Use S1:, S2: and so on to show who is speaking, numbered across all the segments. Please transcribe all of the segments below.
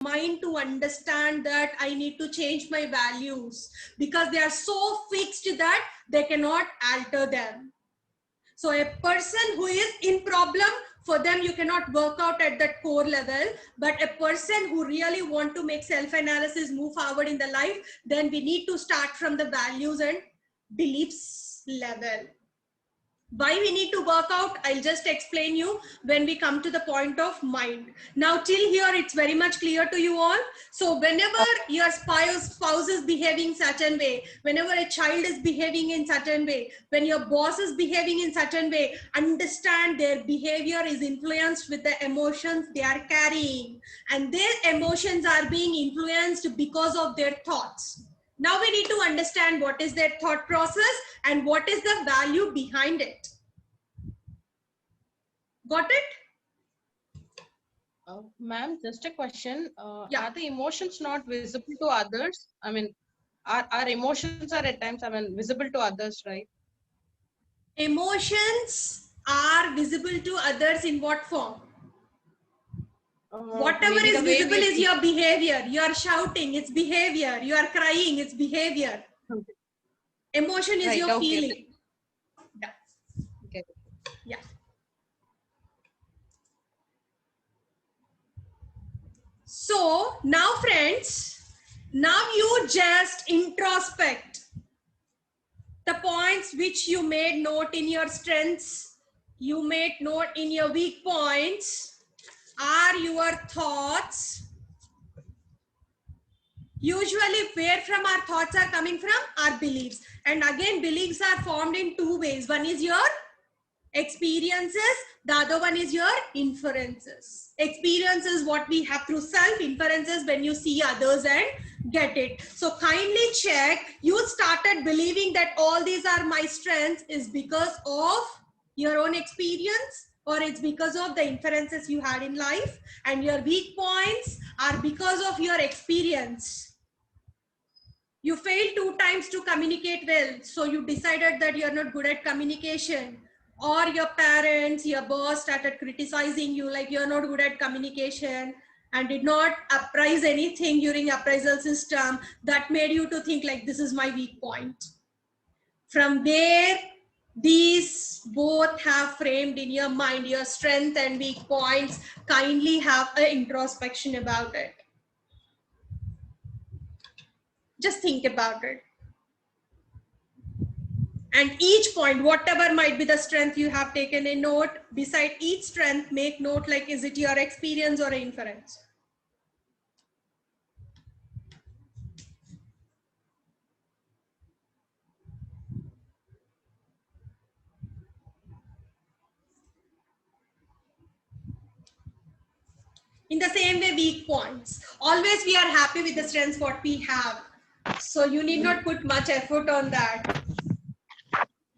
S1: mind to understand that I need to change my values, because they are so fixed that they cannot alter them. So a person who is in problem, for them you cannot work out at that core level, but a person who really want to make self-analysis, move forward in the life, then we need to start from the values and beliefs level. Why we need to work out, I'll just explain you when we come to the point of mind. Now till here it's very much clear to you all. So whenever your spouse is behaving certain way, whenever a child is behaving in certain way, when your boss is behaving in certain way, understand their behavior is influenced with the emotions they are carrying, and their emotions are being influenced because of their thoughts. Now we need to understand what is their thought process and what is the value behind it. Got it?
S2: Ma'am, just a question.
S1: Yeah.
S2: Are the emotions not visible to others? I mean, our emotions are at times, I mean, visible to others, right?
S1: Emotions are visible to others in what form? Whatever
S2: Maybe
S1: is
S2: the way
S1: visible
S2: we
S1: is your behavior. You are shouting, it's behavior. You are crying, it's behavior.
S2: okay.
S1: Emotion is
S2: Right,
S1: your
S2: okay.
S1: feeling. Yeah.
S2: Okay.
S1: Yeah. So now friends, now you just introspect the points which you made note in your strengths, you made note in your weak points, are your thoughts. Usually where from our thoughts are coming from? Our beliefs. And again, beliefs are formed in two ways. One is your experiences, the other one is your inferences. Experience is what we have through self, inferences when you see others and get it. So kindly check, you started believing that all these are my strengths is because of your own experience, or it's because of the inferences you had in life, and your weak points are because of your experience. You failed 2 times to communicate well, so you decided that you're not good at communication. Or your parents, your boss started criticizing you like you're not good at communication and did not appraise anything during appraisal system. That made you to think like this is my weak point. From there, these both have framed in your mind your strength and weak points. Kindly have an introspection about it. Just think about it. And each point, whatever might be the strength you have taken a note, beside each strength, make note like, is it your experience or inference? In the same way, weak points. Always we are happy with the strengths what we have. So you need not put much effort on that.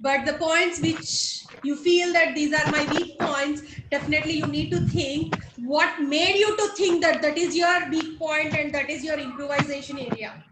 S1: But the points which you feel that these are my weak points, definitely you need to think what made you to think that that is your weak point and that is your improvisation area.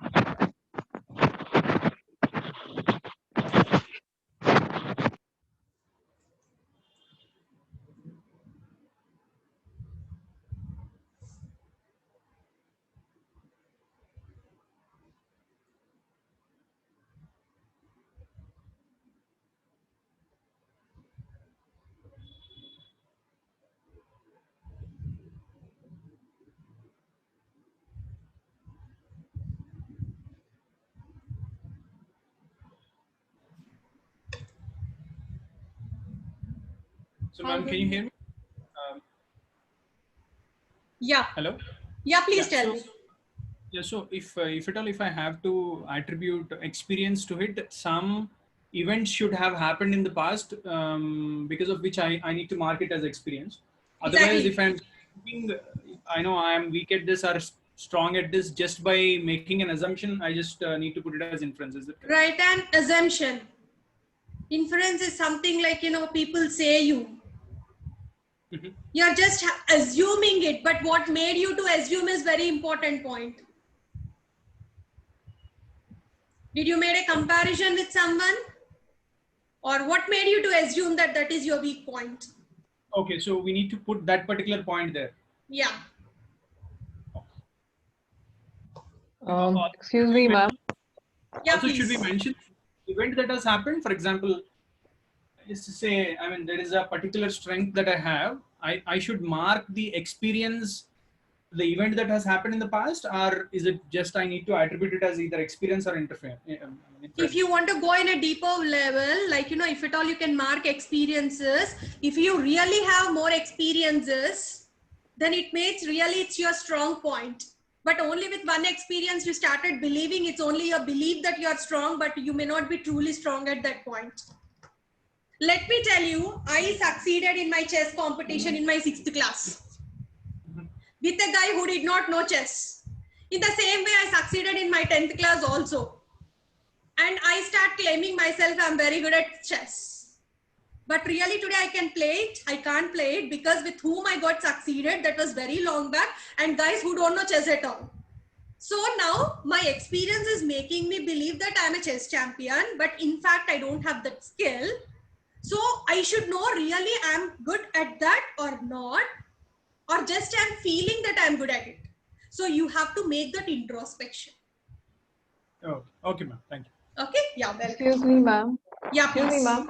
S3: So, ma'am, can you hear me?
S1: Yeah.
S3: Hello?
S1: Yeah, please
S3: Yeah,
S1: tell me.
S3: Yeah, so if at all, if I have to attribute experience to it, some events should have happened in the past, because of which I need to mark it as experience. Otherwise,
S1: Exactly.
S3: if I'm thinking, I know I am weak at this or strong at this, just by making an assumption, I just need to put it as inference. Is it correct?
S1: Right, an assumption. Inference is something like, people say you.
S3: Mm-hmm.
S1: You're just assuming it, but what made you to assume is very important point. Did you made a comparison with someone? Or what made you to assume that that is your weak point?
S3: Okay, so we need to put that particular point there.
S1: Yeah.
S4: Excuse me, ma'am.
S1: Yeah,
S3: Also, should we
S1: please.
S3: mention event that has happened? For example, is to say, I mean, there is a particular strength that I have. I should mark the experience, the event that has happened in the past, or is it just I need to attribute it as either experience or inference?
S1: If you want to go in a deeper level, like, if at all you can mark experiences, if you really have more experiences, then it means really it's your strong point. But only with one experience, you started believing it's only a belief that you are strong, but you may not be truly strong at that point. Let me tell you, I succeeded in my chess competition in my 6th class with a guy who did not know chess. In the same way, I succeeded in my 10th class also. And I start claiming myself I'm very good at chess. But really today I can play it. I can't play it because with whom I got succeeded, that was very long back, and guys who don't know chess at all. So now my experience is making me believe that I'm a chess champion, but in fact I don't have that skill. So I should know really I'm good at that or not, or just I'm feeling that I'm good at it. So you have to make that introspection.
S3: Oh, okay, ma'am. Thank you.
S1: Okay? Yeah, welcome.
S4: Excuse me, ma'am.
S1: Yeah,
S4: Excuse me,
S1: please.
S4: ma'am.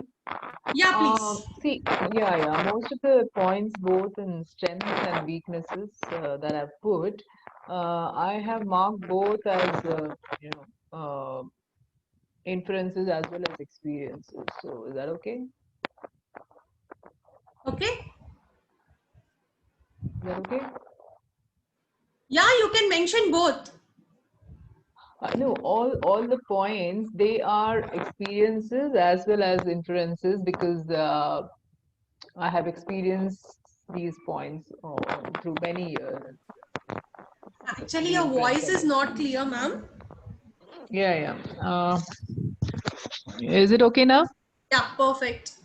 S1: Yeah, please.
S4: See, most of the points, both in strengths and weaknesses that I've put, I have marked both as, inferences as well as experiences. So is that okay?
S1: Okay?
S4: Is that okay?
S1: Yeah, you can mention both.
S4: No, all the points, they are experiences as well as inferences because I have experienced these points through many years.
S1: Actually, your voice is not clear, ma'am.
S4: Yeah. Is it okay now?
S1: Yeah, perfect.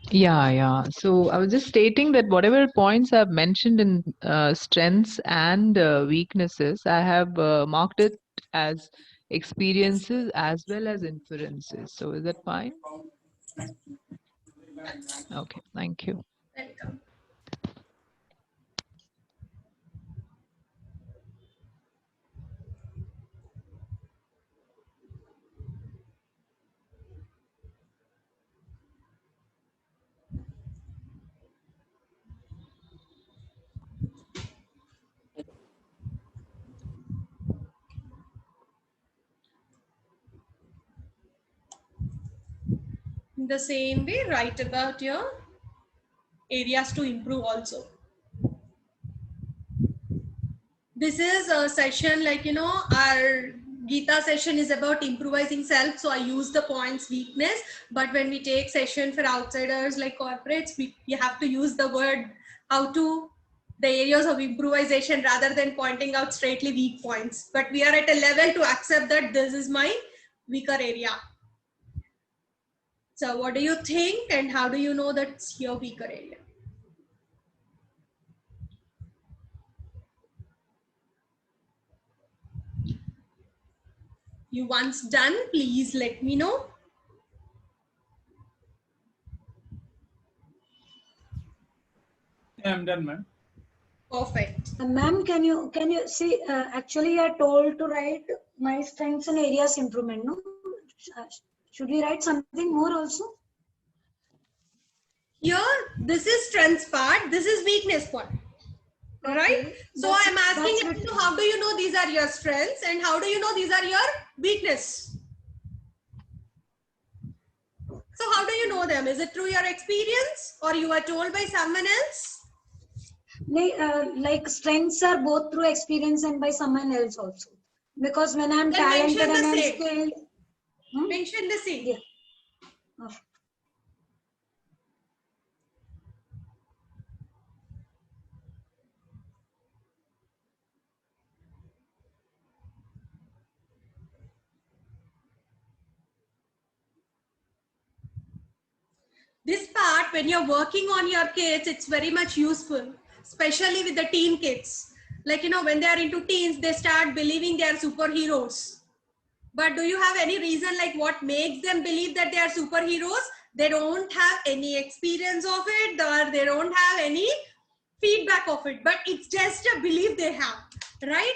S4: Yeah. So I was just stating that whatever points I've mentioned in strengths and weaknesses, I have marked it as experiences as well as inferences. So is that fine? Okay, thank you.
S1: Welcome. In the same way, write about your areas to improve also. This is a session like, our Gita session is about improvising self. So I use the points weakness, but when we take session for outsiders like corporates, you have to use the word the areas of improvisation rather than pointing out straightly weak points. But we are at a level to accept that this is my weaker area. So what do you think and how do you know that's your weaker area? You once done, please let me know.
S3: Yeah, I'm done, ma'am.
S1: Perfect.
S5: Ma'am, can you see? Actually, you are told to write my strengths and areas improvement. No, should we write something more also?
S1: Here, this is strengths part. This is weakness part. All right.
S5: Okay,
S1: So I'm asking you, how do you know these are your strengths and how do you know these are your weakness? So how do you know them? Is it through your experience or you are told by someone else?
S5: Like strengths are both through experience and by someone else also. Because when I'm
S1: Then
S5: talented and I'm
S1: same.
S5: skilled.
S1: Mention the same.
S5: Yeah. Oh.
S1: This part, when you're working on your kids, it's very much useful, especially with the teen kids. Like, when they are into teens, they start believing they are superheroes. But do you have any reason like what makes them believe that they are superheroes? They don't have any experience of it or they don't have any feedback of it, but it's just a belief they have, right?